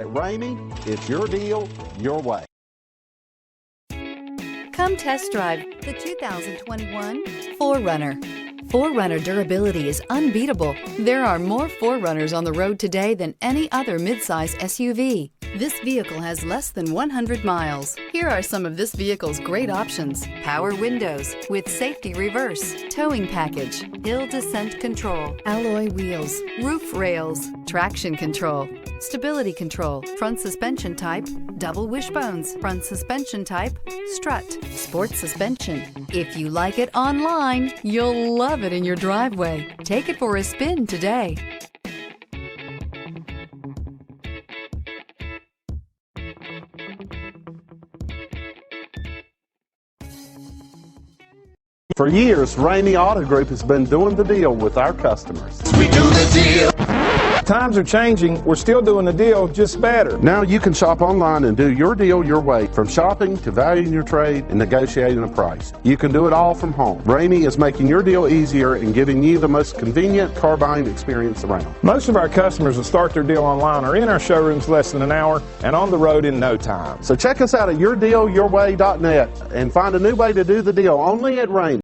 At Ramey, it's your deal, your way. Come test drive the 2021 4Runner. 4Runner durability is unbeatable. There are more 4Runners on the road today than any other midsize SUV. This vehicle has less than 100 miles. Here are some of this vehicle's great options: power windows with safety reverse, towing package, hill descent control, alloy wheels, roof rails, traction control, stability control, front suspension type, double wishbones, front suspension type, strut, sport suspension. If you like it online, you'll love it in your driveway. Take it for a spin today. For years, Ramey Auto Group has been doing the deal with our customers. We do the deal. Times are changing. We're still doing the deal, just better. Now you can shop online and do your deal your way, from shopping to valuing your trade and negotiating a price. You can do it all from home. Ramey is making your deal easier and giving you the most convenient car buying experience around. Most of our customers that start their deal online are in our showrooms less than an hour and on the road in no time. So check us out at yourdealyourway.net and find a new way to do the deal only at Ramey.